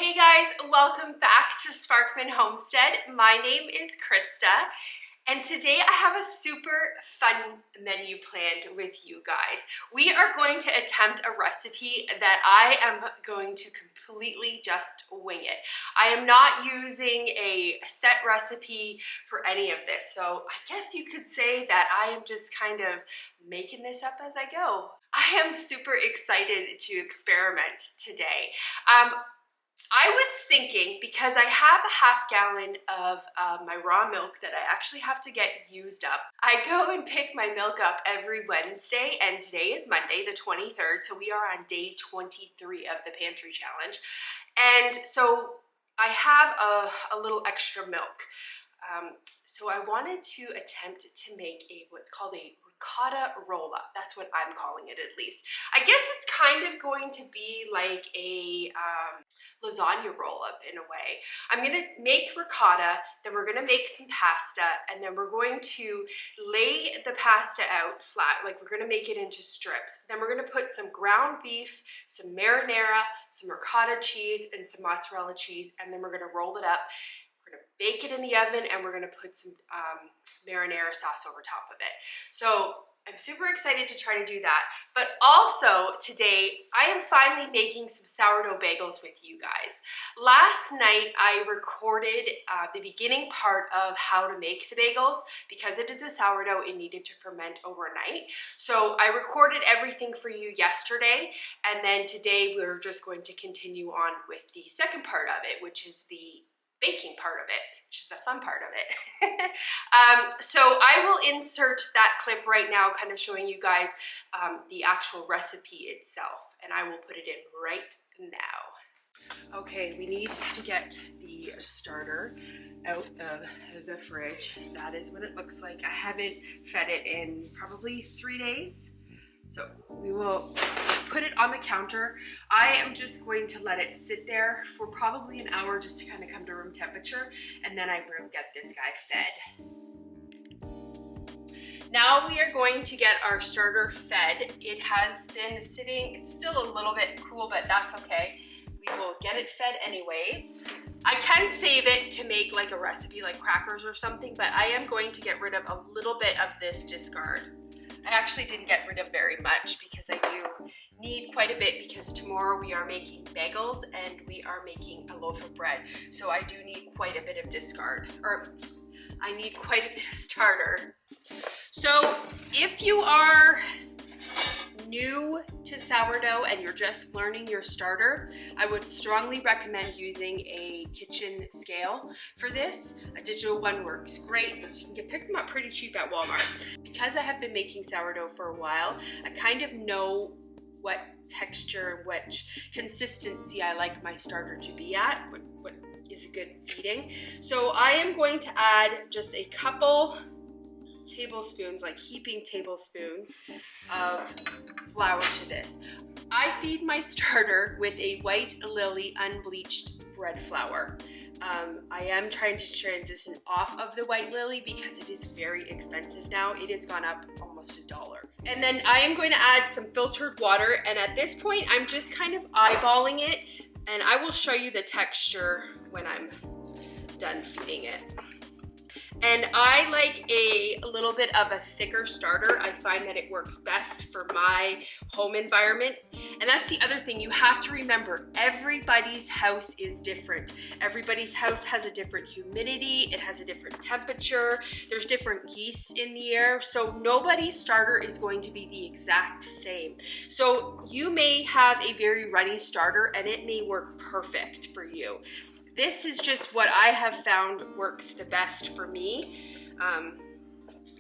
Hey guys, welcome back to Sparkman Homestead. My name is Krista, and today I have a super fun menu planned with you guys. We are going to attempt a recipe that I am going to completely just wing it. I am not using a set recipe for any of this, so I guess you could say that I am just kind of making this up as I go. I am super excited to experiment today. I was thinking, because I have a half gallon of my raw milk that I actually have to get used up. I go and pick my milk up every Wednesday, and today is Monday, the 23rd, so we are on day 23 of the pantry challenge. And so I have a little extra milk. So I wanted to attempt to make what's called a ricotta roll-up. That's what I'm calling it, at least. I guess it's kind of going to be like a lasagna roll-up in a way. I'm gonna make ricotta, then we're gonna make some pasta, and then we're going to lay the pasta out flat, like we're gonna make it into strips. Then we're gonna put some ground beef, some marinara, some ricotta cheese, and some mozzarella cheese, and then we're gonna roll it up. We're gonna bake it in the oven, and we're gonna put some marinara sauce over top of it. So I'm super excited to try to do that. But also today, I am finally making some sourdough bagels with you guys. Last night, I recorded the beginning part of how to make the bagels. Because it is a sourdough, it needed to ferment overnight. So I recorded everything for you yesterday, and then today we're just going to continue on with the second part of it, which is the baking part of it, which is the fun part of it. So I will insert that clip right now, kind of showing you guys the actual recipe itself, and I will put it in right now. Okay, we need to get the starter out of the fridge. That is what it looks like. I haven't fed it in probably 3 days. So we will put it on the counter. I am just going to let it sit there for probably an hour just to kind of come to room temperature, and then I will get this guy fed. Now we are going to get our starter fed. It has been sitting, it's still a little bit cool, but that's okay. We will get it fed anyways. I can save it to make like a recipe like crackers or something, but I am going to get rid of a little bit of this discard. I actually didn't get rid of very much because I do need quite a bit, because tomorrow we are making bagels and we are making a loaf of bread. So I do need quite a bit of discard, or I need quite a bit of starter. So if you are new to sourdough and you're just learning your starter, I would strongly recommend using a kitchen scale for this. A digital one works great, so you can pick them up pretty cheap at Walmart. Because I have been making sourdough for a while, I kind of know what texture and which consistency I like my starter to be at, what is good feeding. So I am going to add just a couple tablespoons, like heaping tablespoons of flour to this. I feed my starter with a White Lily unbleached bread flour. I am trying to transition off of the White Lily because it is very expensive now. It has gone up almost $1. And then I am going to add some filtered water, and at this point I'm just kind of eyeballing it, and I will show you the texture when I'm done feeding it. And I like a little bit of a thicker starter. I find that it works best for my home environment. And that's the other thing you have to remember. Everybody's house is different. Everybody's house has a different humidity. It has a different temperature. There's different geese in the air. So nobody's starter is going to be the exact same. So you may have a very runny starter and it may work perfect for you. This is just what I have found works the best for me. I'm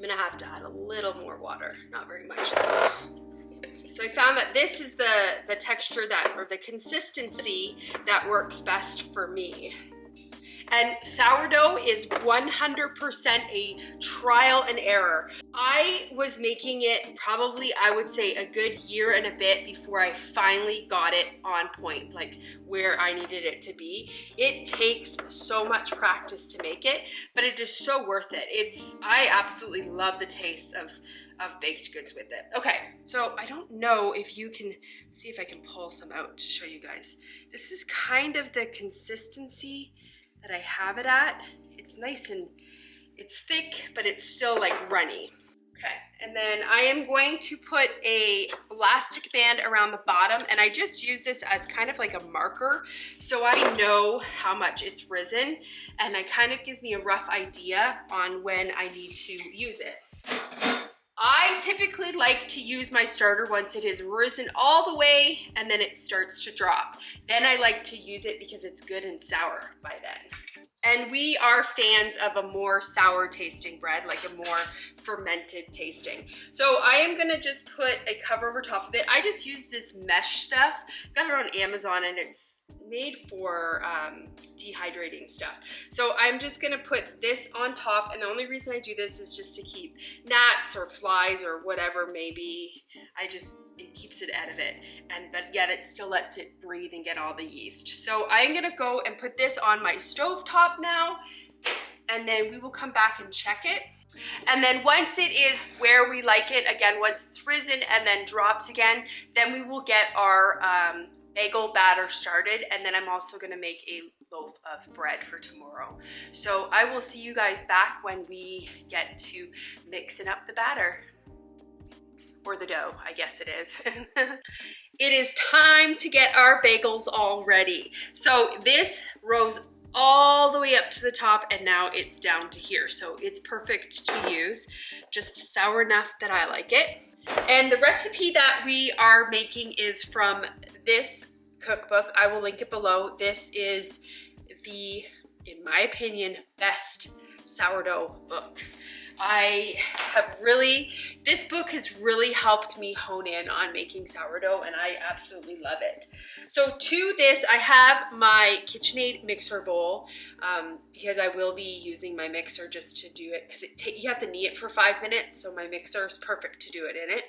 gonna have to add a little more water, not very much though. So I found that this is the texture that, or the consistency that works best for me. And sourdough is 100% a trial and error. I was making it probably, I would say, a good year and a bit before I finally got it on point, like where I needed it to be. It takes so much practice to make it, but it is so worth it. I absolutely love the taste of baked goods with it. Okay, so I don't know if you can see if I can pull some out to show you guys. This is kind of the consistency that I have it at. It's nice and it's thick, but it's still like runny. Okay, and then I am going to put a elastic band around the bottom, and I just use this as kind of like a marker so I know how much it's risen, and it kind of gives me a rough idea on when I need to use it. I typically like to use my starter once it has risen all the way and then it starts to drop. Then I like to use it because it's good and sour by then. And we are fans of a more sour tasting bread, like a more fermented tasting. So I am gonna just put a cover over top of it. I just use this mesh stuff. Got it on Amazon and it's made for dehydrating stuff. So I'm just gonna put this on top, and the only reason I do this is just to keep gnats or flies or whatever maybe. It keeps it out of it, but yet it still lets it breathe and get all the yeast. So I'm gonna go and put this on my stove top now, and then we will come back and check it. And then once it is where we like it, again, once it's risen and then dropped again, then we will get our bagel batter started, and then I'm also gonna make a loaf of bread for tomorrow. So I will see you guys back when we get to mixing up the batter. Or the dough, I guess it is. It is time to get our bagels all ready. So this rose all the way up to the top, and now it's down to here. So it's perfect to use, just sour enough that I like it. And the recipe that we are making is from this cookbook. I will link it below. This is the, in my opinion, best sourdough book. This book has really helped me hone in on making sourdough, and I absolutely love it. So to this, I have my KitchenAid mixer bowl, because I will be using my mixer just to do it, because you have to knead it for 5 minutes, so my mixer is perfect to do it in it.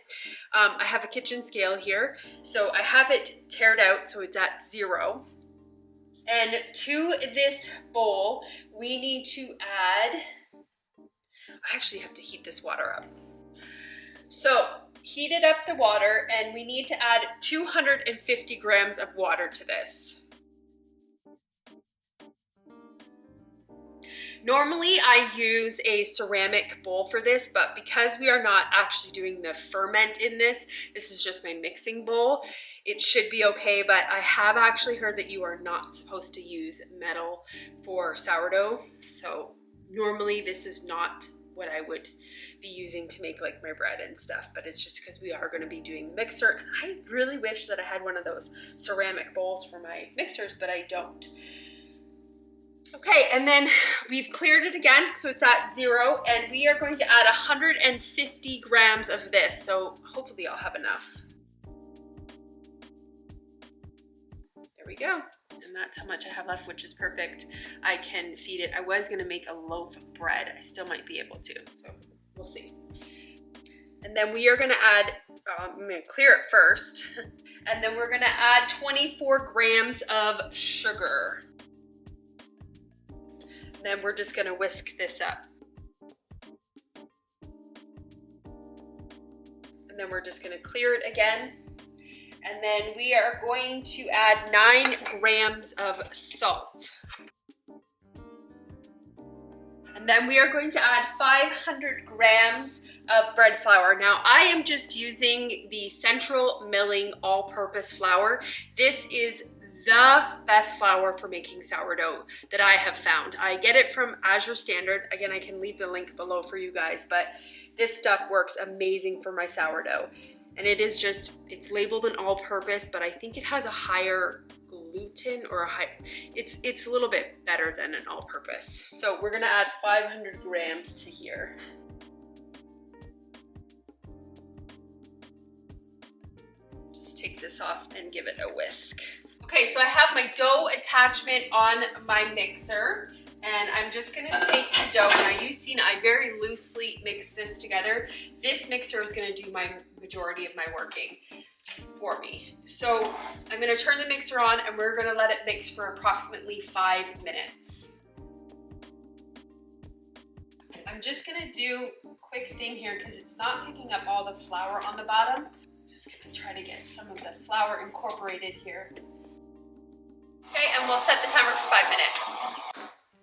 I have a kitchen scale here, so I have it tared out, so it's at 0. And to this bowl, we need to add, I actually have to heat this water up. So heated up the water, and we need to add 250 grams of water to this. Normally I use a ceramic bowl for this, but because we are not actually doing the ferment in this is just my mixing bowl, it should be okay. But I have actually heard that you are not supposed to use metal for sourdough. So normally this is not what I would be using to make like my bread and stuff, but it's just because we are going to be doing mixer, and I really wish that I had one of those ceramic bowls for my mixers, but I don't. Okay, and then we've cleared it again, so it's at 0, and we are going to add 150 grams of this, so hopefully I'll have enough. There we go. And that's how much I have left, which is perfect. I can feed it. I was gonna make a loaf of bread. I still might be able to, so we'll see. And then we are gonna add, I'm gonna clear it first, and then we're gonna add 24 grams of sugar. And then we're just gonna whisk this up. And then we're just gonna clear it again. And then we are going to add 9 grams of salt. And then we are going to add 500 grams of bread flour. Now I am just using the Central Milling all-purpose flour. This is the best flour for making sourdough that I have found. I get it from Azure Standard. Again, I can leave the link below for you guys, but this stuff works amazing for my sourdough. And it is just, it's labeled an all-purpose, but I think it has a higher gluten or it's a little bit better than an all-purpose. So we're gonna add 500 grams to here. Just take this off and give it a whisk. Okay, so I have my dough attachment on my mixer. And I'm just gonna take the dough. Now you've seen I very loosely mix this together. This mixer is gonna do my majority of my working for me. So I'm gonna turn the mixer on and we're gonna let it mix for approximately 5 minutes. I'm just gonna do a quick thing here because it's not picking up all the flour on the bottom. I'm just gonna try to get some of the flour incorporated here. Okay, and we'll set the timer for 5 minutes.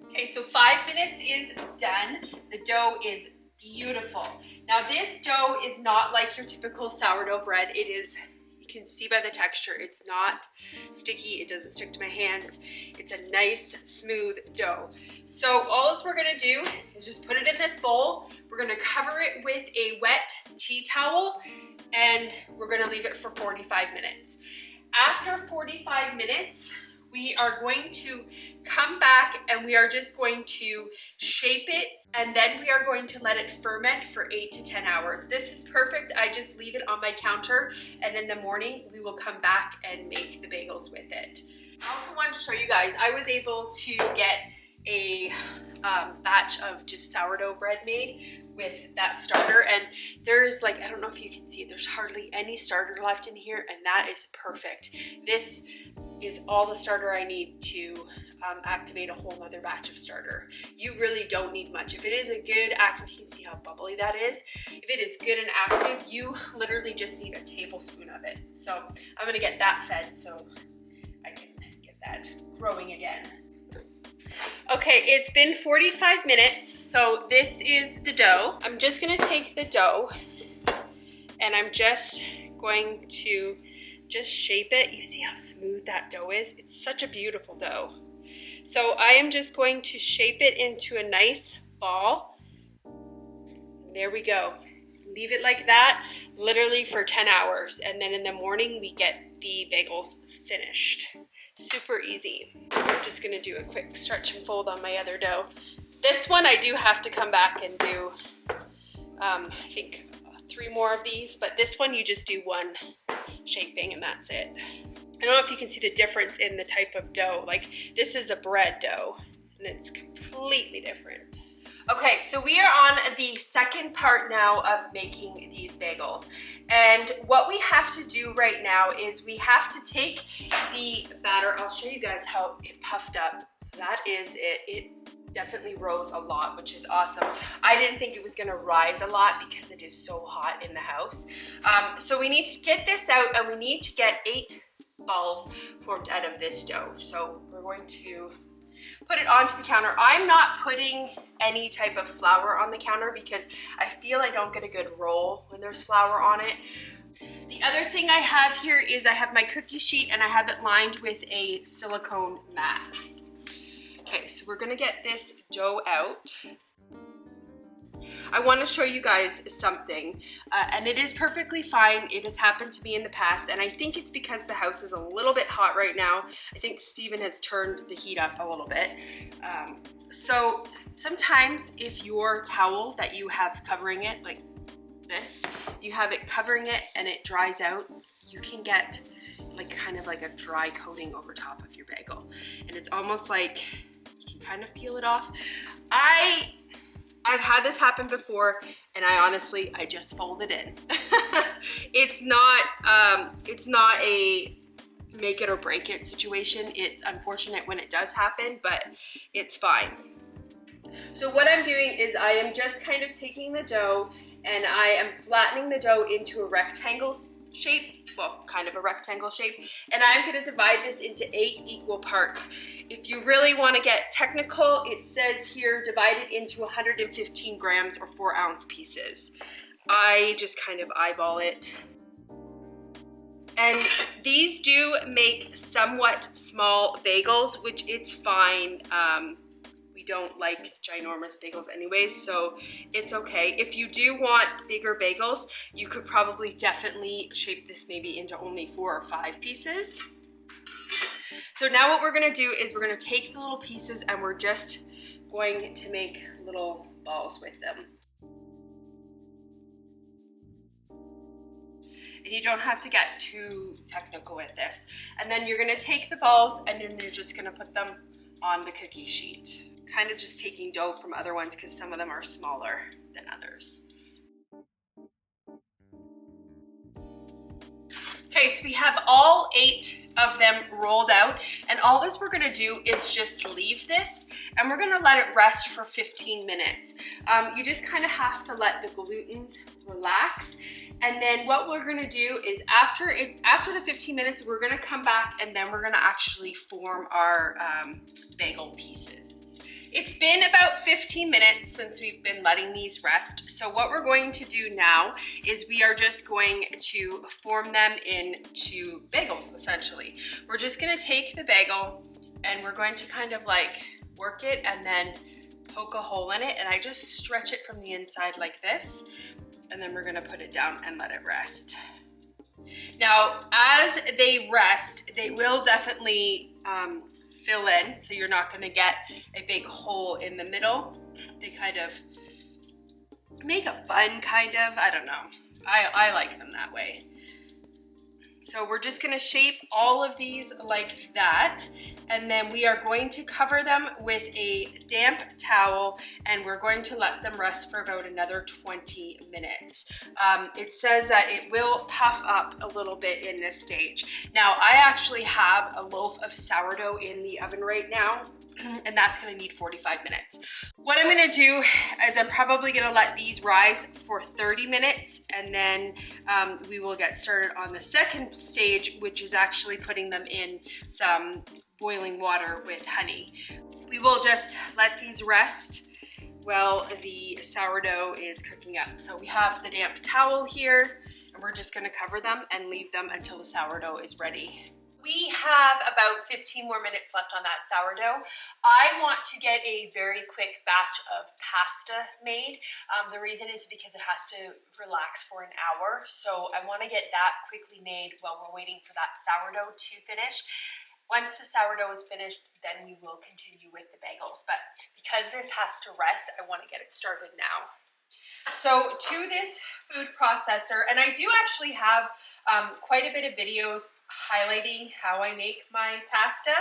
Okay, so 5 minutes is done. The dough is beautiful. Now this dough is not like your typical sourdough bread. It is, you can see by the texture, it's not sticky. It doesn't stick to my hands. It's a nice, smooth dough. So all we're gonna do is just put it in this bowl. We're gonna cover it with a wet tea towel and we're gonna leave it for 45 minutes. After 45 minutes, we are going to come back and we are just going to shape it and then we are going to let it ferment for 8 to 10 hours. This is perfect. I just leave it on my counter and in the morning we will come back and make the bagels with it. I also wanted to show you guys, I was able to get a batch of just sourdough bread made with that starter, and there's like, I don't know if you can see it, there's hardly any starter left in here, and that is perfect. This is all the starter I need to activate a whole nother batch of starter. You really don't need much. If it is a good active, you can see how bubbly that is. If it is good and active, you literally just need a tablespoon of it. So I'm gonna get that fed so I can get that growing again. Okay, it's been 45 minutes, so this is the dough. I'm just gonna take the dough and I'm just going to just shape it. You see how smooth that dough is? It's such a beautiful dough. So I am just going to shape it into a nice ball. There we go. Leave it like that, literally for 10 hours. And then in the morning, we get the bagels finished. Super easy. I'm just gonna do a quick stretch and fold on my other dough. This one I do have to come back and do, I think 3 more of these, but this one you just do one shaping and that's it. I don't know if you can see the difference in the type of dough. Like this is a bread dough and it's completely different. Okay, so we are on the second part now of making these bagels. And what we have to do right now is we have to take the batter. I'll show you guys how it puffed up. So that is it. It definitely rose a lot, which is awesome. I didn't think it was gonna rise a lot because it is so hot in the house. So we need to get this out and we need to get 8 balls formed out of this dough. So we're going to put it onto the counter. I'm not putting any type of flour on the counter because I feel I don't get a good roll when there's flour on it. The other thing I have here is I have my cookie sheet and I have it lined with a silicone mat. Okay, so we're gonna get this dough out. I want to show you guys something, and it is perfectly fine. It has happened to me in the past, and I think it's because the house is a little bit hot right now. I think Steven has turned the heat up a little bit. So sometimes if your towel that you have covering it, like this, you have it covering it and it dries out, you can get like kind of like a dry coating over top of your bagel. And it's almost like you can kind of peel it off. I've had this happen before, and I just fold it in. It's not a make it or break it situation. It's unfortunate when it does happen, but it's fine. So what I'm doing is I am just kind of taking the dough and I am flattening the dough into a rectangle shape, well, kind of a rectangle shape, and I'm gonna divide this into 8 equal parts. If you really wanna get technical, it says here divided into 115 grams or 4-ounce pieces. I just kind of eyeball it. And these do make somewhat small bagels, which it's fine. We don't like ginormous bagels anyways, so it's okay. If you do want bigger bagels, you could probably definitely shape this maybe into only 4 or 5 pieces. So now what we're gonna do is we're gonna take the little pieces and we're just going to make little balls with them. And you don't have to get too technical with this. And then you're gonna take the balls and then you're just gonna put them on the cookie sheet. kind of just taking dough from other ones because some of them are smaller than others. Okay, so we have all 8 of them rolled out, and all this we're gonna do is just leave this and we're gonna let it rest for 15 minutes. You just kind of have to let the glutens relax. And then what we're gonna do is after the 15 minutes, we're gonna come back and then we're gonna actually form our bagel pieces. It's been about 15 minutes since we've been letting these rest. So what we're going to do now is we are just going to form them into bagels, essentially. We're just gonna take the bagel and we're going to kind of like work it and then poke a hole in it. And I just stretch it from the inside like this. And then we're gonna put it down and let it rest. Now, as they rest, they will definitely fill in, so you're not gonna get a big hole in the middle. They kind of make a bun, kind of, I don't know. I like them that way. So we're just gonna shape all of these like that, and then we are going to cover them with a damp towel, and we're going to let them rest for about another 20 minutes. It says that it will puff up a little bit in this stage. Now, I actually have a loaf of sourdough in the oven right now, and that's gonna need 45 minutes. What I'm gonna do is I'm probably gonna let these rise for 30 minutes, and then we will get started on the second stage, which is actually putting them in some boiling water with honey. We will just let these rest while the sourdough is cooking up. So we have the damp towel here, and we're just gonna cover them and leave them until the sourdough is ready. We have about 15 more minutes left on that sourdough. I want to get a very quick batch of pasta made. The reason is because it has to relax for an hour. So I want to get that quickly made while we're waiting for that sourdough to finish. Once the sourdough is finished, then we will continue with the bagels. But because this has to rest, I want to get it started now. So to this food processor, and I do actually have quite a bit of videos highlighting how I make my pasta.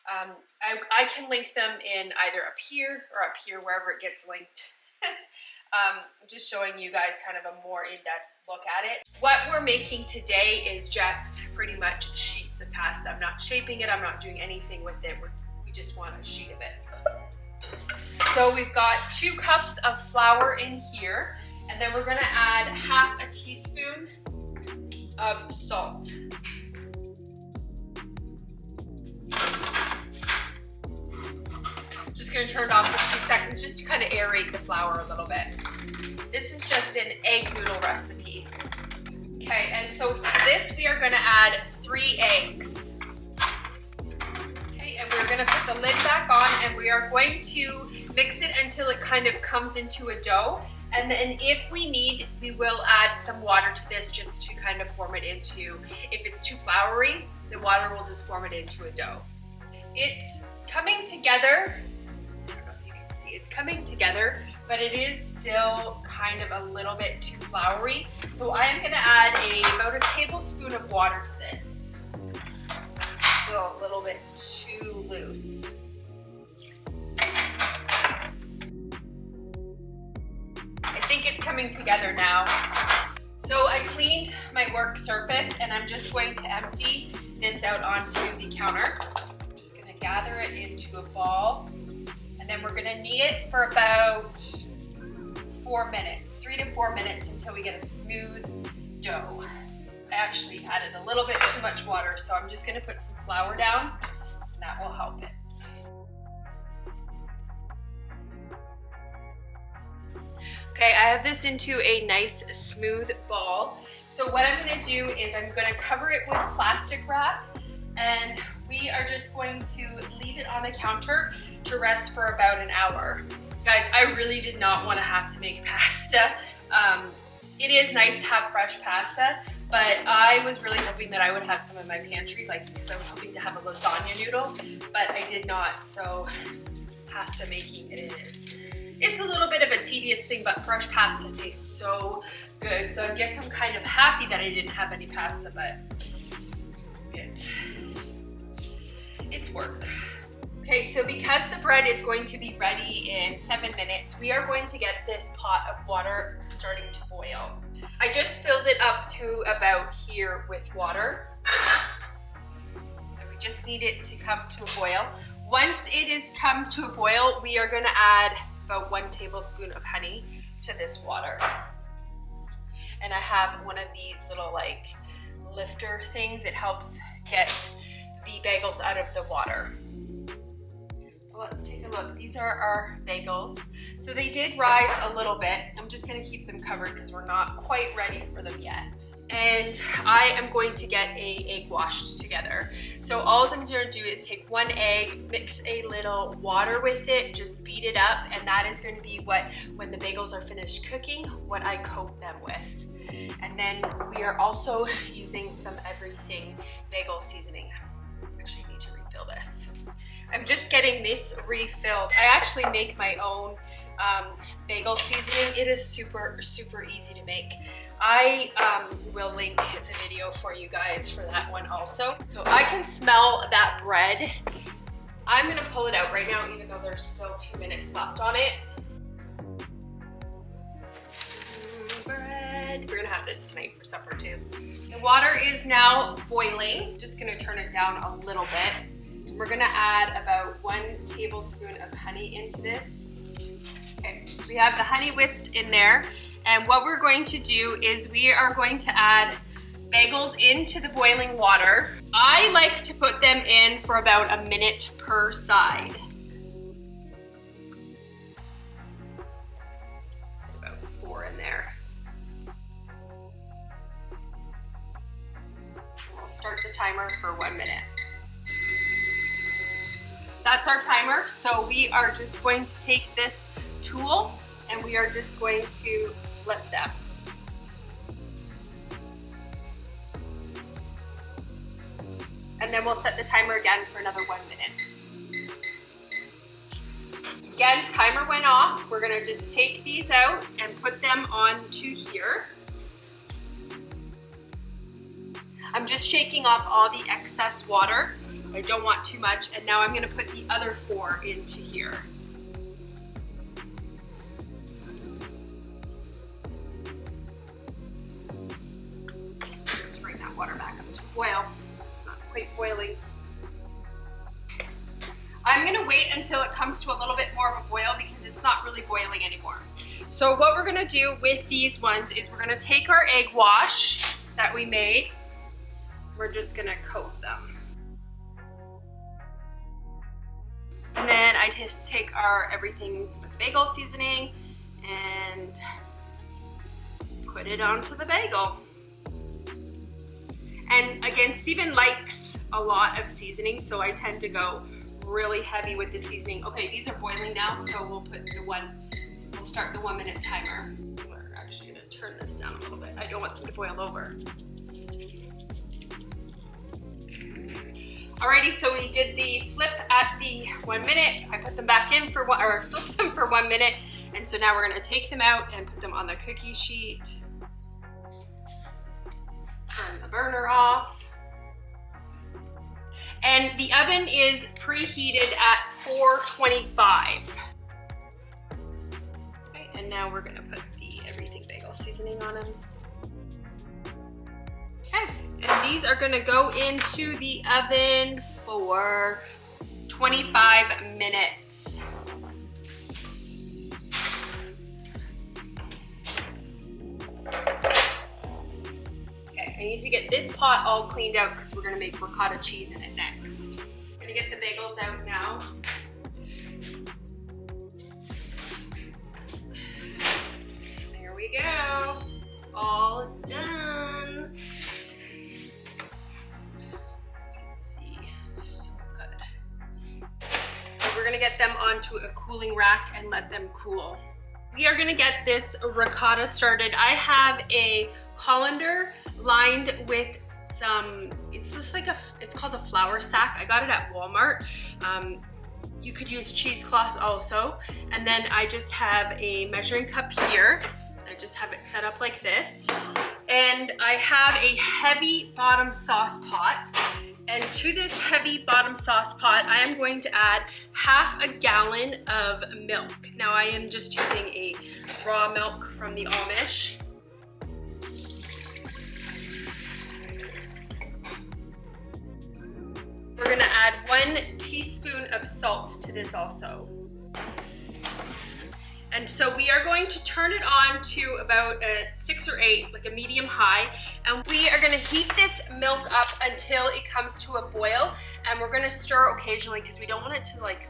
I can link them in either up here or up here, wherever it gets linked. Just showing you guys kind of a more in-depth look at it. What we're making today is just pretty much sheets of pasta. I'm not shaping it, I'm not doing anything with it. We just want a sheet of it. So we've got 2 cups of flour in here, and then we're gonna add half a teaspoon of salt. Just gonna turn it off for 2 seconds just to kind of aerate the flour a little bit. This is just an egg noodle recipe. Okay, and so to this we are gonna add 3 eggs. Okay, and we're gonna put the lid back on, and we are going to mix it until it kind of comes into a dough. And then if we need, we will add some water to this just to kind of form it into, if it's too floury, the water will just form it into a dough. It's coming together. I don't know if you can see, it's coming together, but it is still kind of a little bit too floury. So I am gonna add about a tablespoon of water to this. It's still a little bit too loose. I think it's coming together now. So I cleaned my work surface, and I'm just going to empty this out onto the counter. I'm just gonna gather it into a ball, and then we're gonna knead it for about 4 minutes, 3 to 4 minutes, until we get a smooth dough. I actually added a little bit too much water, so I'm just gonna put some flour down, and that will help it. Okay, I have this into a nice smooth ball. So what I'm gonna do is I'm gonna cover it with plastic wrap, and we are just going to leave it on the counter to rest for about an hour. Guys, I really did not want to have to make pasta. It is nice to have fresh pasta, but I was really hoping that I would have some in my pantry, because I was hoping to have a lasagna noodle, but I did not, so pasta making it is. It's a little bit of a tedious thing, but fresh pasta tastes so good. So I guess I'm kind of happy that I didn't have any pasta, but it's work. Okay, Okay, so because the bread is going to be ready in 7 minutes, we are going to get this pot of water starting to boil. I just filled it up to about here with water. So we just need it to come to a boil. Once it is come to a boil, we are gonna add about 1 tablespoon of honey to this water. And I have one of these little like lifter things. It helps get the bagels out of the water. Let's take a look. These are our bagels. So they did rise a little bit. I'm just gonna keep them covered because we're not quite ready for them yet. And I am going to get a egg washed together. So all I'm gonna do is take 1 egg, mix a little water with it, just beat it up, and that is gonna be what, when the bagels are finished cooking, what I coat them with. And then we are also using some everything bagel seasoning. Actually, I need to refill this. I'm just getting this refilled. I actually make my own bagel seasoning. It is super, super easy to make. I will link the video for you guys for that one also. So I can smell that bread. I'm gonna pull it out right now, even though there's still 2 minutes left on it. Bread. We're gonna have this tonight for supper too. The water is now boiling. Just gonna turn it down a little bit. We're gonna add about 1 tablespoon of honey into this. Okay, so we have the honey whisked in there. And what we're going to do is we are going to add bagels into the boiling water. I like to put them in for about 1 minute per side. About 4 in there. We'll start the timer for 1 minute. That's our timer. So we are just going to take this tool and we are just going to flip them. And then we'll set the timer again for another 1 minute. Again, timer went off. We're gonna just take these out and put them onto here. I'm just shaking off all the excess water. I don't want too much, and now I'm gonna put the other 4 into here. Just bring that water back up to boil. It's not quite boiling. I'm gonna wait until it comes to a little bit more of a boil because it's not really boiling anymore. So what we're gonna do with these ones is we're gonna take our egg wash that we made. We're just gonna coat them. And then I just take our everything with bagel seasoning and put it onto the bagel. And again, Steven likes a lot of seasoning, so I tend to go really heavy with the seasoning. Okay, these are boiling now, so we'll start the 1 minute timer. We're actually gonna turn this down a little bit. I don't want them to boil over. Alrighty, so we did the flip at the 1 minute. I put them back in for flipped them for 1 minute. And so now we're gonna take them out and put them on the cookie sheet. Turn the burner off. And the oven is preheated at 425. Okay, and now we're gonna put the everything bagel seasoning on them. Okay, and these are gonna go into the oven for 25 minutes. Okay, I need to get this pot all cleaned out because we're gonna make ricotta cheese in it next. I'm gonna get the bagels out now. There we go, all done. We're gonna get them onto a cooling rack and let them cool. We are gonna get this ricotta started. I have a colander lined with some, it's just like it's called a flour sack. I got it at Walmart. You could use cheesecloth also. And then I just have a measuring cup here. I just have it set up like this. And I have a heavy bottom sauce pot. And to this heavy bottom sauce pot, I am going to add half a gallon of milk. Now I am just using a raw milk from the Amish. We're gonna add 1 teaspoon of salt to this also. And so we are going to turn it on to about a 6 or 8, like a medium high. And we are gonna heat this milk up until it comes to a boil. And we're gonna stir occasionally because we don't want it to like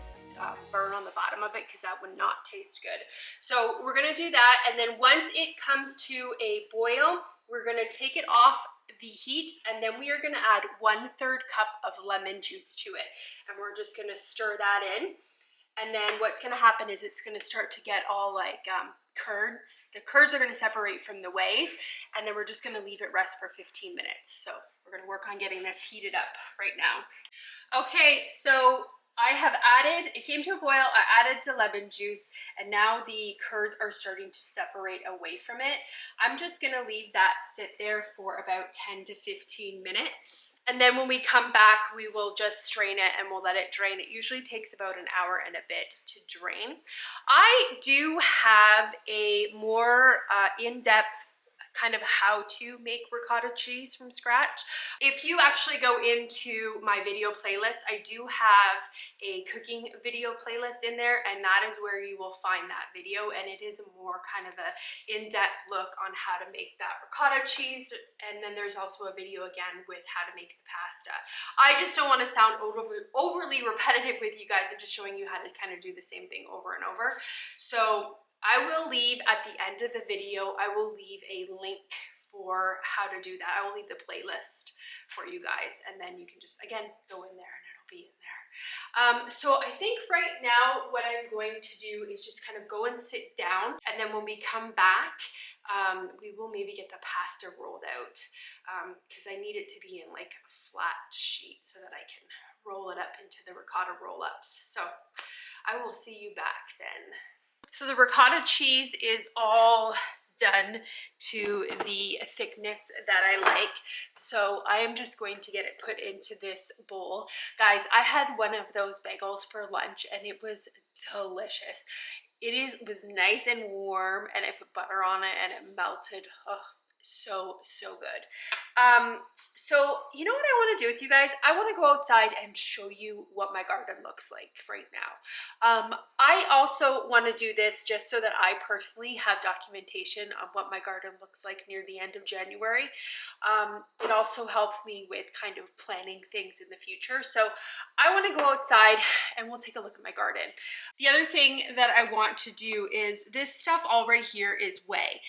burn on the bottom of it because that would not taste good. So we're gonna do that. And then once it comes to a boil, we're gonna take it off the heat, and then we are gonna add 1/3 cup of lemon juice to it. And we're just gonna stir that in. And then what's gonna happen is it's gonna start to get all like curds. The curds are gonna separate from the wheys, and then we're just gonna leave it rest for 15 minutes. So we're gonna work on getting this heated up right now. Okay, so I have added, it came to a boil, I added the lemon juice, and now the curds are starting to separate away from it. I'm just gonna leave that sit there for about 10 to 15 minutes. And then when we come back, we will just strain it and we'll let it drain. It usually takes about an hour and a bit to drain. I do have a more in-depth kind of how to make ricotta cheese from scratch. If you actually go into my video playlist, I do have a cooking video playlist in there, and that is where you will find that video, and it is a more kind of a in-depth look on how to make that ricotta cheese. And then there's also a video again with how to make the pasta. I just don't want to sound overly repetitive with you guys. I'm just showing you how to kind of do the same thing over and over. So I will leave at the end of the video, I will leave a link for how to do that. I will leave the playlist for you guys, and then you can just, again, go in there and it'll be in there. So I think right now what I'm going to do is just kind of go and sit down, and then when we come back, we will maybe get the pasta rolled out because I need it to be in like a flat sheet so that I can roll it up into the ricotta roll-ups. So I will see you back then. So the ricotta cheese is all done to the thickness that I like. So I am just going to get it put into this bowl. Guys, I had one of those bagels for lunch and it was delicious. It was nice and warm, and I put butter on it and it melted. Oh, so good. So you know what I want to do with you guys? I want to go outside and show you what my garden looks like right now. I also want to do this just so that I personally have documentation of what my garden looks like near the end of January. It also helps me with kind of planning things in the future. So I want to go outside and we'll take a look at my garden. The other thing that I want to do is this stuff all right here is whey.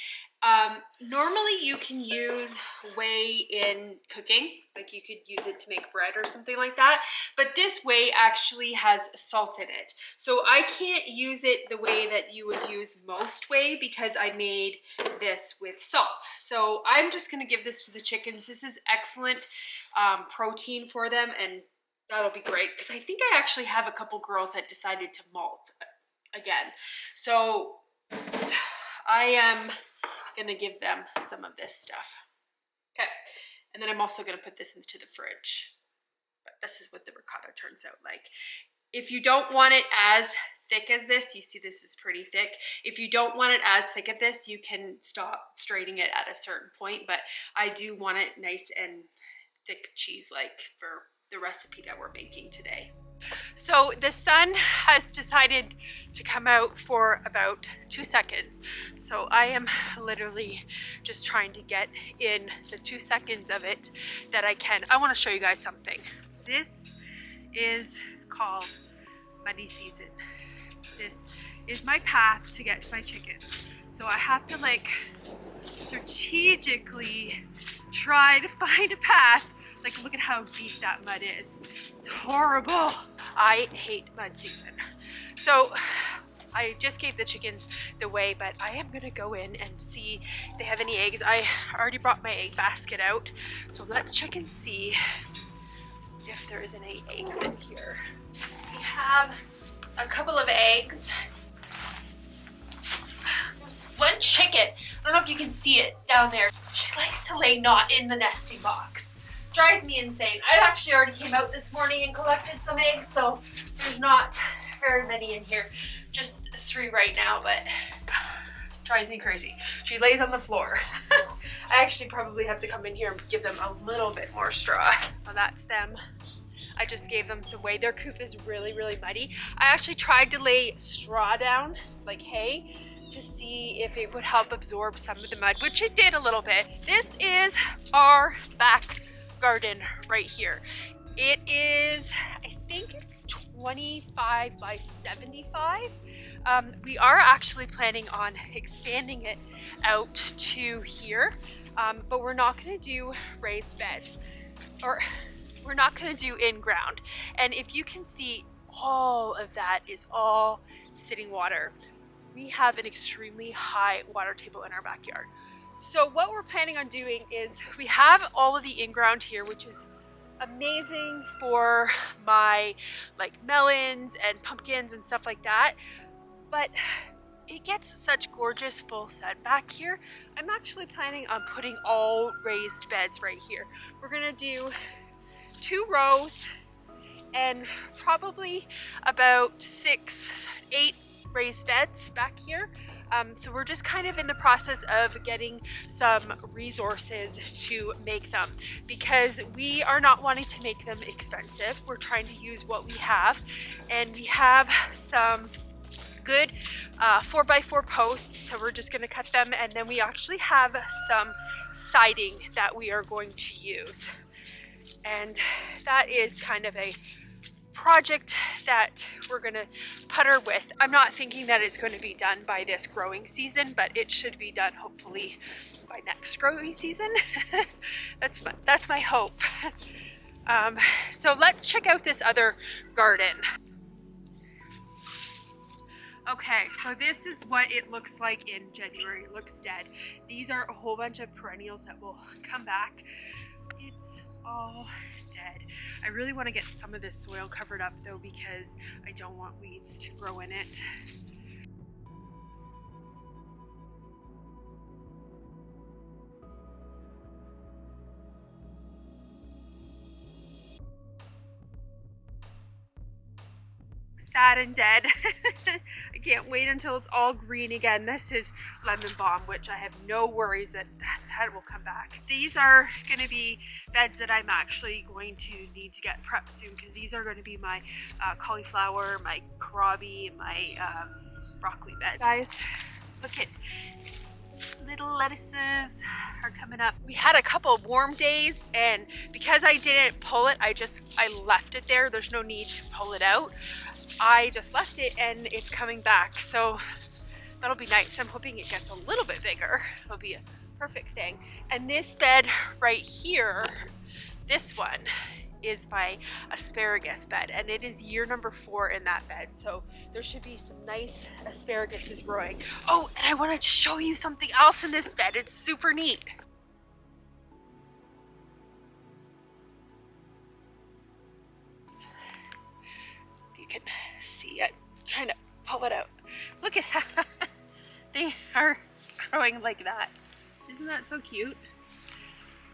Normally you can use whey in cooking, like you could use it to make bread or something like that, but this whey actually has salt in it. So I can't use it the way that you would use most whey because I made this with salt. So I'm just gonna give this to the chickens. This is excellent protein for them, and that'll be great because I think I actually have a couple girls that decided to molt again. So I am gonna give them some of this stuff. Okay, and then I'm also gonna put this into the fridge. But this is what the ricotta turns out like. If you don't want it as thick as this, you see this is pretty thick. If you don't want it as thick as this, you can stop straining it at a certain point, but I do want it nice and thick cheese-like for the recipe that we're making today. So the sun has decided to come out for about 2 seconds. So I am literally just trying to get in the 2 seconds of it that I can. I want to show you guys something. This is called muddy season. This is my path to get to my chickens. So I have to like strategically try to find a path. Like, look at how deep that mud is. It's horrible. I hate mud season. So I just gave the chickens the whey, but I am gonna go in and see if they have any eggs. I already brought my egg basket out. So let's check and see if there is any eggs in here. We have a couple of eggs. There's this one chicken. I don't know if you can see it down there. She likes to lay not in the nesting box. drives me insane. I actually already came out this morning and collected some eggs, so there's not very many in here. Just 3 right now, but drives me crazy. She lays on the floor. I actually probably have to come in here and give them a little bit more straw. Well, that's them. I just gave them some way. Their coop is really, really muddy. I actually tried to lay straw down, like hay, to see if it would help absorb some of the mud, which it did a little bit. This is our back garden right here. It is, I think it's 25 by 75. We are actually planning on expanding it out to here, but we're not gonna do raised beds, or we're not gonna do in ground. And if you can see, all of that is all sitting water. We have an extremely high water table in our backyard. So what we're planning on doing is, we have all of the in-ground here, which is amazing for my like melons and pumpkins and stuff like that. But it gets such gorgeous full set back here. I'm actually planning on putting all raised beds right here. We're gonna do 2 rows and probably about 6, 8 raised beds back here. So we're just kind of in the process of getting some resources to make them, because we are not wanting to make them expensive. We're trying to use what we have, and we have some good 4x4 posts, so we're just going to cut them, and then we actually have some siding that we are going to use, and that is kind of a project that we're gonna putter with. I'm not thinking that it's going to be done by this growing season, but it should be done hopefully by next growing season. That's my hope. So let's check out this other garden. Okay, so this is what it looks like in January. It looks dead. These are a whole bunch of perennials that will come back. It's all dead. I really want to get some of this soil covered up though, because I don't want weeds to grow in it. Sad and dead. I can't wait until it's all green again. This is lemon balm, which I have no worries that will come back. These are going to be beds that I'm actually going to need to get prepped soon, because these are going to be my cauliflower, my kohlrabi, my broccoli bed. Guys, look at little lettuces are coming up. We had a couple of warm days, and because I didn't pull it, I left it there. There's no need to pull it out. I just left it and it's coming back, so that'll be nice. I'm hoping it gets a little bit bigger. It'll be a perfect thing. And this bed right here, this one is my asparagus bed, and it is year number 4 in that bed, so there should be some nice asparagus growing. Oh, and I wanted to show you something else in this bed. It's super neat. You can see it. I'm trying to pull it out. Look at that. They are growing like that. Isn't that so cute?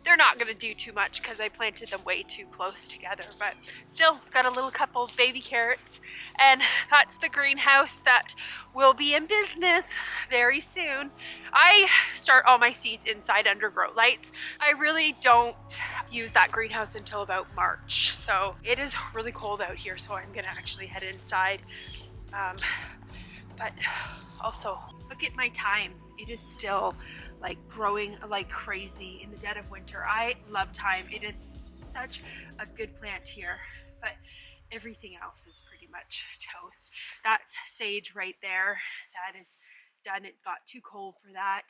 They're not going to do too much because I planted them way too close together, but still got a little couple of baby carrots, and that's the greenhouse that will be in business very soon. I start all my seeds inside under grow lights. I really don't use that greenhouse until about March, so it is really cold out here, so I'm going to actually head inside. But also, look at my thyme. It is still like growing like crazy in the dead of winter. I love thyme. It is such a good plant here, but everything else is pretty much toast. That's sage right there. That is done. It got too cold for that.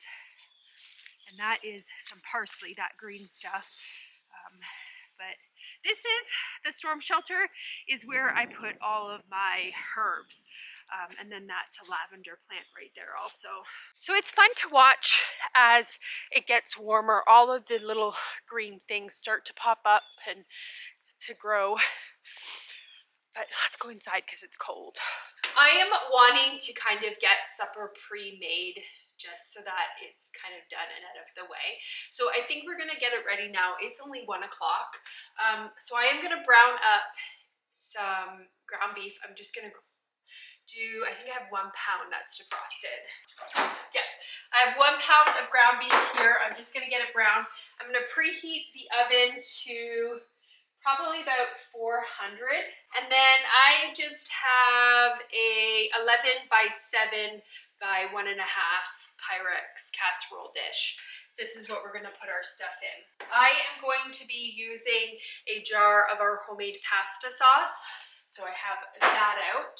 And that is some parsley, that green stuff. But this is the storm shelter, is where I put all of my herbs. And then that's a lavender plant right there also. So it's fun to watch as it gets warmer. All of the little green things start to pop up and to grow. But let's go inside because it's cold. I am wanting to kind of get supper pre-made just so that it's kind of done and out of the way. So I think we're gonna get it ready now. It's only 1 o'clock. So I am gonna brown up some ground beef. I'm just gonna do, I think I have 1 pound that's defrosted. Yeah, I have 1 pound of ground beef here. I'm just gonna get it brown. I'm gonna preheat the oven to probably about 400. And then I just have a 11 by 7 by 1.5 Pyrex casserole dish. This is what we're gonna put our stuff in. I am going to be using a jar of our homemade pasta sauce. So I have that out.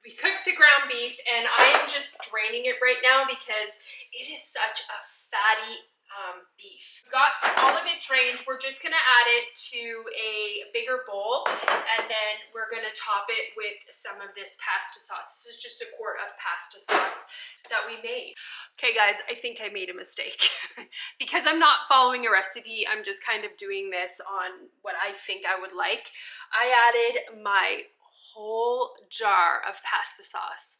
We cooked the ground beef and I am just draining it right now because it is such a fatty beef. Got all of it drained. We're just gonna add it to a bigger bowl and then we're gonna top it with some of this pasta sauce. This is just a quart of pasta sauce that we made. Okay guys, I think I made a mistake. Because I'm not following a recipe, I'm just kind of doing this on what I think I would like. I added my whole jar of pasta sauce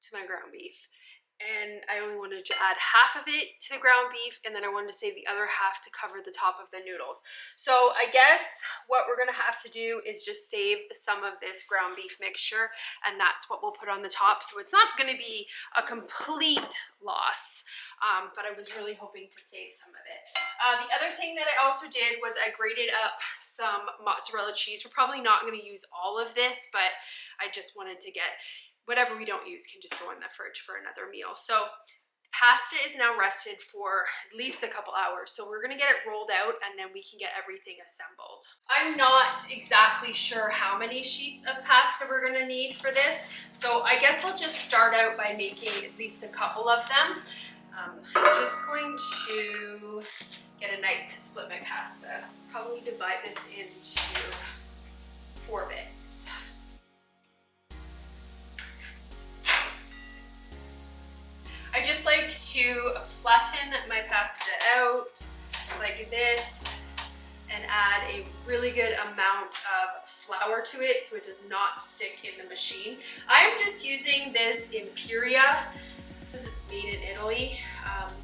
to my ground beef. And I only wanted to add half of it to the ground beef, and then I wanted to save the other half to cover the top of the noodles. So I guess what we're gonna have to do is just save some of this ground beef mixture, and that's what we'll put on the top. So it's not gonna be a complete loss, but I was really hoping to save some of it. The other thing that I also did was I grated up some mozzarella cheese. We're probably not gonna use all of this, but I just wanted to get whatever we don't use can just go in the fridge for another meal. So pasta is now rested for at least a couple hours. So we're gonna get it rolled out and then we can get everything assembled. I'm not exactly sure how many sheets of pasta we're gonna need for this. So I guess I'll just start out by making at least a couple of them. I'm just going to get a knife to split my pasta. Probably divide this into 4 bits. I just like to flatten my pasta out like this and add a really good amount of flour to it so it does not stick in the machine. I'm just using this Imperia. It says it's made in Italy.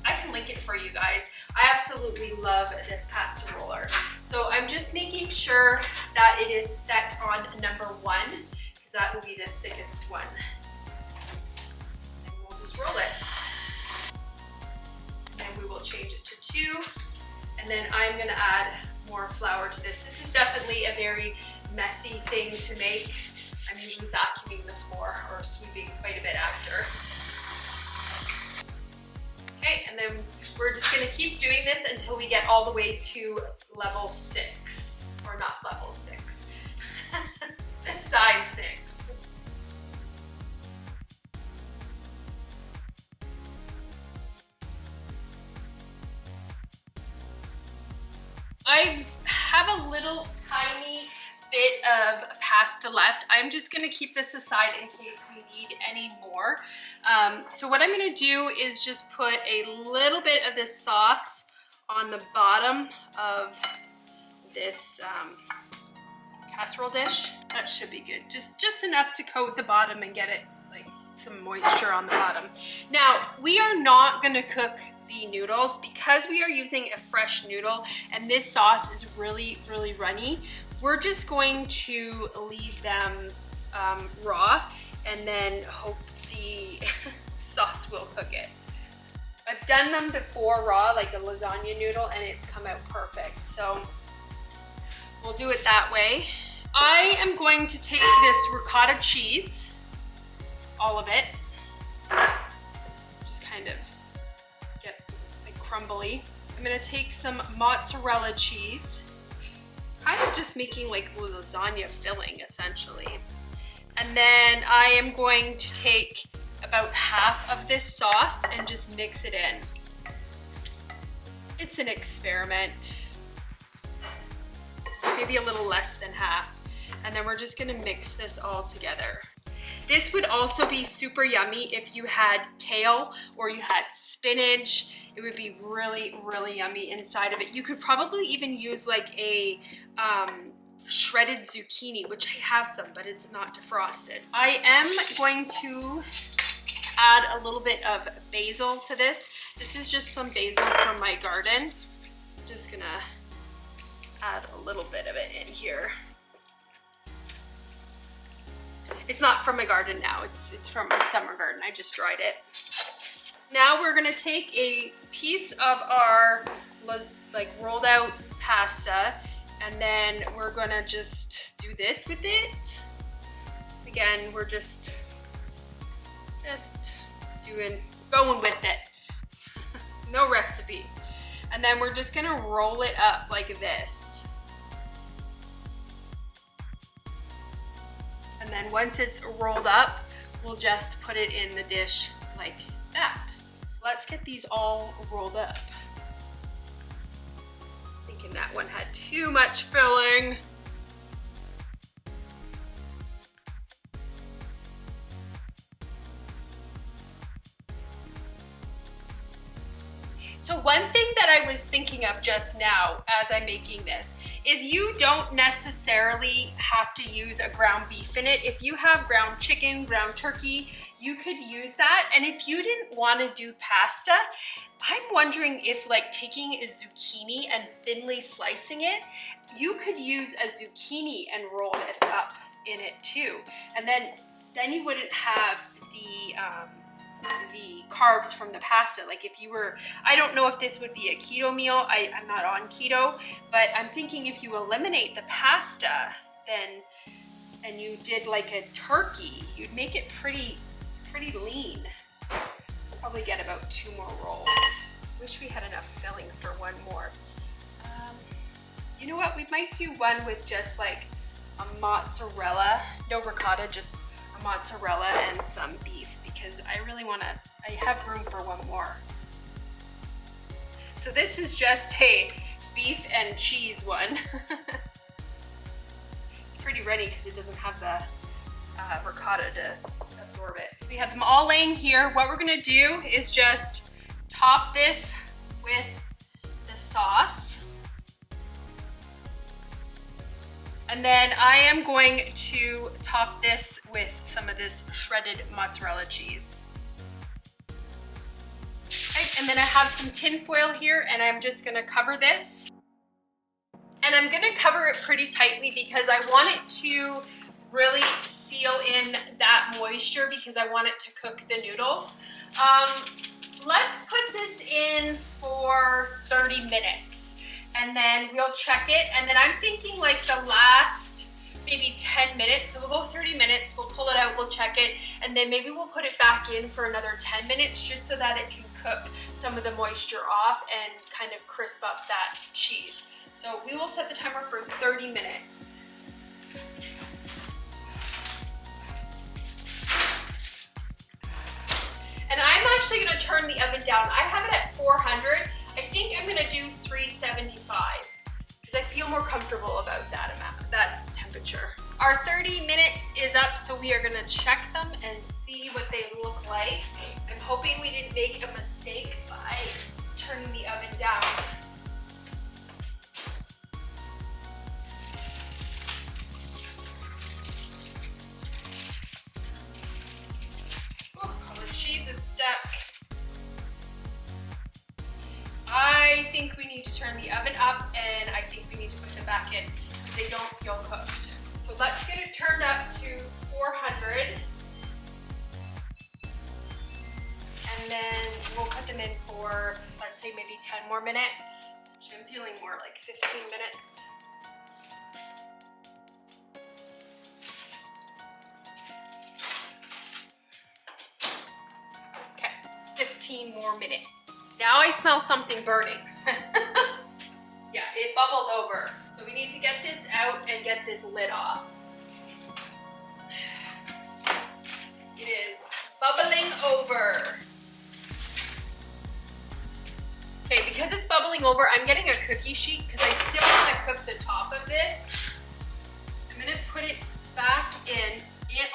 I can link it for you guys. I absolutely love this pasta roller. So I'm just making sure that it is set on number 1 because that will be the thickest one. And we'll just roll it. And we will change it to 2. And then I'm gonna add more flour to this. This is definitely a very messy thing to make. I'm usually vacuuming the floor or sweeping quite a bit after. Okay, and then we're just gonna keep doing this until we get all the way to level 6, or not level 6, the size 6. I have a little tiny bit of pasta left. I'm just gonna keep this aside in case we need any more. So what I'm gonna do is just put a little bit of this sauce on the bottom of this casserole dish. That should be good. Just enough to coat the bottom and get it like some moisture on the bottom. Now, we are not gonna cook the noodles because we are using a fresh noodle and this sauce is really, really runny. We're just going to leave them raw and then hope the sauce will cook it. I've done them before raw, like a lasagna noodle, and it's come out perfect. So we'll do it that way. I am going to take this ricotta cheese, all of it, just kind of get like crumbly. I'm gonna take some mozzarella cheese, kind of just making like lasagna filling essentially. And then I am going to take about half of this sauce and just mix it in. It's an experiment. Maybe a little less than half. And then we're just gonna mix this all together. This would also be super yummy if you had kale or you had spinach. It would be really, really yummy inside of it. You could probably even use like a shredded zucchini, which I have some, but it's not defrosted. I am going to add a little bit of basil to this. This is just some basil from my garden. I'm just gonna add a little bit of it in here. It's not from my garden now, it's from my summer garden. I just dried it. Now we're gonna take a piece of our like rolled out pasta, and then we're gonna just do this with it. Again, we're just going with it. No recipe. And then we're just gonna roll it up like this. And then once it's rolled up, we'll just put it in the dish like that. Let's get these all rolled up. Thinking that one had too much filling. So one thing that I was thinking of just now as I'm making this is you don't necessarily have to use a ground beef in it. If you have ground chicken, ground turkey, you could use that. And if you didn't want to do pasta, I'm wondering if like taking a zucchini and thinly slicing it, you could use a zucchini and roll this up in it too. And then you wouldn't have the carbs from the pasta. Like if you were, I don't know if this would be a keto meal, I'm not on keto, but I'm thinking if you eliminate the pasta then, and you did like a turkey, you'd make it pretty lean. Probably get about 2 more rolls. Wish we had enough filling for one more. You know what, we might do one with just like a mozzarella, no ricotta, just a mozzarella and some beef, because I really want to, I have room for one more. So this is just a beef and cheese one. It's pretty ready because it doesn't have the ricotta to absorb it. We have them all laying here. What we're gonna do is just top this with the sauce. And then I am going to top this with some of this shredded mozzarella cheese. Okay, and then I have some tin foil here, and I'm just gonna cover this. And I'm gonna cover it pretty tightly because I want it to really seal in that moisture because I want it to cook the noodles. Let's put this in for 30 minutes and then we'll check it. And then I'm thinking like the last maybe 10 minutes. So we'll go 30 minutes, we'll pull it out, we'll check it, and then maybe we'll put it back in for another 10 minutes just so that it can cook some of the moisture off and kind of crisp up that cheese. So we will set the timer for 30 minutes. And I'm actually gonna turn the oven down. I have it at 400. I think I'm gonna do 375 because I feel more comfortable about that amount, that temperature. Our 30 minutes is up, so we are gonna check them and see what they look like. I'm hoping we didn't make a mistake by turning the oven down. Cheese is stuck. I think we need to turn the oven up, and I think we need to put them back in because they don't feel cooked. So let's get it turned up to 400. And then we'll put them in for, let's say maybe 10 more minutes. Actually, I'm feeling more like 15 minutes. 15 more minutes. Now I smell something burning. Yeah, it bubbled over. So we need to get this out and get this lid off. It is bubbling over. Okay, because it's bubbling over, I'm getting a cookie sheet because I still want to cook the top of this. I'm gonna put it back in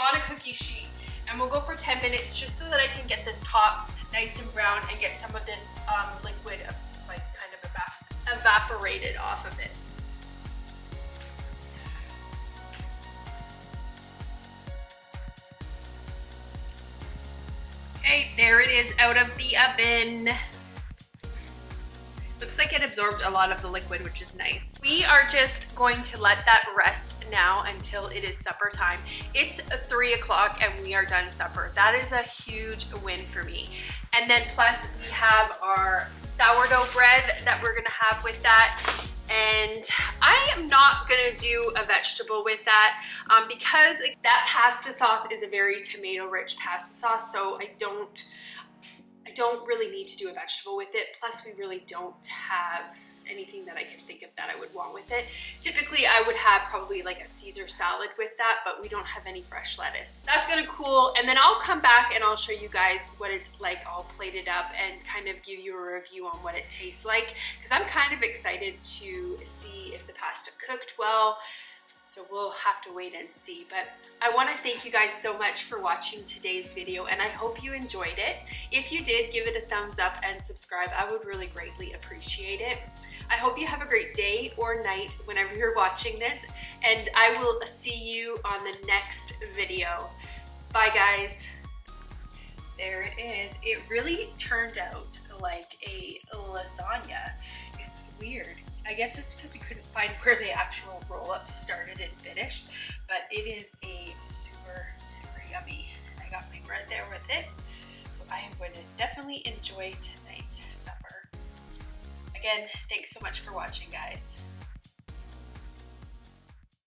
on a cookie sheet, and we'll go for 10 minutes just so that I can get this top nice and brown and get some of this liquid like kind of evaporated off of it. Okay, there it is out of the oven. Looks like it absorbed a lot of the liquid, which is nice. We are just going to let that rest now until it is supper time. It's 3 o'clock and we are done supper. That is a huge win for me. And then plus we have our sourdough bread that we're gonna have with that. And I am not gonna do a vegetable with that because that pasta sauce is a very tomato-rich pasta sauce, so I don't really need to do a vegetable with it. Plus, we really don't have anything that I can think of that I would want with it. Typically, I would have probably like a Caesar salad with that, but we don't have any fresh lettuce. That's gonna cool, and then I'll come back and I'll show you guys what it's like all plated up and kind of give you a review on what it tastes like, because I'm kind of excited to see if the pasta cooked well. So we'll have to wait and see, but I want to thank you guys so much for watching today's video, and I hope you enjoyed it. If you did, give it a thumbs up and subscribe. I would really greatly appreciate it. I hope you have a great day or night whenever you're watching this, and I will see you on the next video. Bye guys. There it is. It really turned out like a lasagna. It's weird. I guess it's because we couldn't find where the actual roll-up started and finished, but it is a super, super yummy. And I got my bread there with it, so I am going to definitely enjoy tonight's supper. Again, thanks so much for watching, guys.